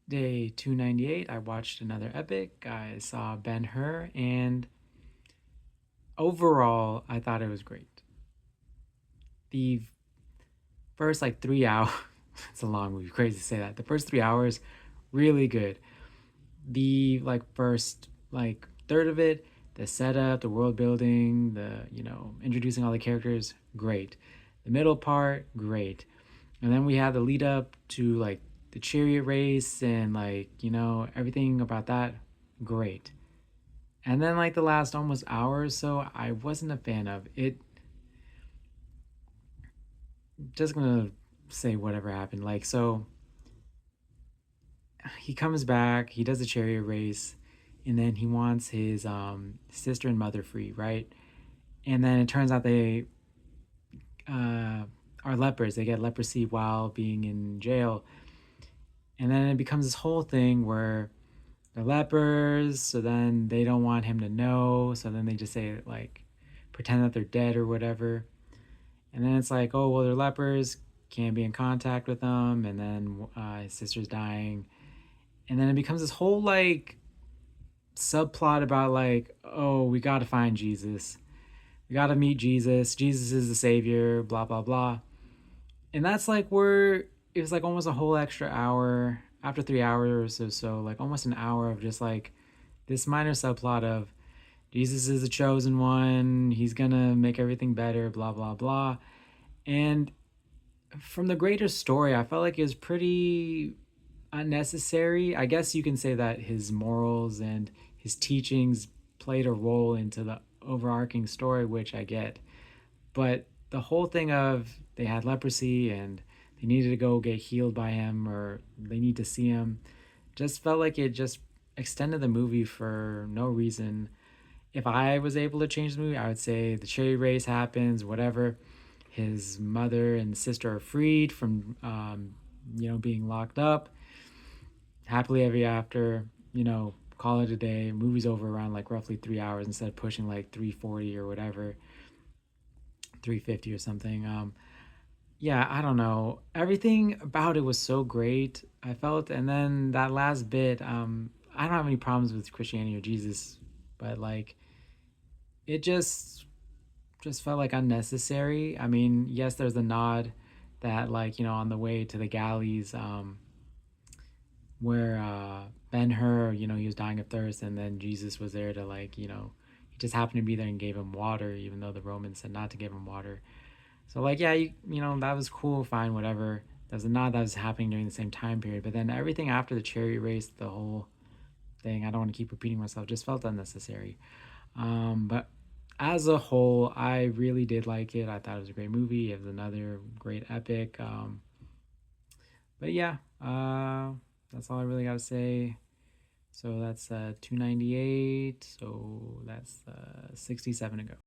Day 298, I watched another epic. I saw Ben-Hur, and overall, I thought it was great. The first like 3 hours, it's a long movie, crazy to say that. The first 3 hours, really good. The first third of it, the setup, the world building, the introducing all the characters, great. The middle part, great. And then we had the lead up to the chariot race and everything about that, great. And then the last almost hour or so, I wasn't a fan of it. Just gonna say whatever happened. So he comes back, he does the chariot race, and then he wants his sister and mother free, right? And then it turns out they uh, are lepers. They get leprosy while being in jail, and then it becomes this whole thing where they're lepers. So then they don't want him to know. So then they just say pretend that they're dead or whatever. And then it's like, oh well, they're lepers, can't be in contact with them. And then his sister's dying, and then it becomes this whole subplot about oh, we got to find Jesus, we got to meet Jesus, Jesus is the savior, blah blah blah. And that's where it was almost a whole extra hour after 3 hours or so, almost an hour of just this minor subplot of Jesus is the chosen one, he's gonna make everything better, blah blah blah. And from the greater story, I felt like it was pretty unnecessary. I guess you can say that his morals and his teachings played a role into the overarching story, which I get. But the whole thing of they had leprosy and they needed to go get healed by him or they need to see him just felt like it just extended the movie for no reason. If I was able to change the movie, I would say the cherry race happens, whatever. His mother and sister are freed from, being locked up. Happily ever after, call it a day. Movie's over around roughly 3 hours instead of pushing 340 or whatever, 350 or something. Yeah, I don't know. Everything about it was so great, I felt. And then that last bit, I don't have any problems with Christianity or Jesus, but it just felt unnecessary. I mean, yes, there's a nod that on the way to the galleys, where Ben-Hur, he was dying of thirst, and then Jesus was there to he just happened to be there and gave him water, even though the Romans said not to give him water. So yeah, that was cool, fine, whatever. There's a nod that was happening during the same time period, but then everything after the chariot race, the whole thing, I don't want to keep repeating myself, just felt unnecessary. But as a whole, I really did like it. I thought it was a great movie. It was another great epic. But yeah, that's all I really got to say. So that's 298. So that's 67 to go.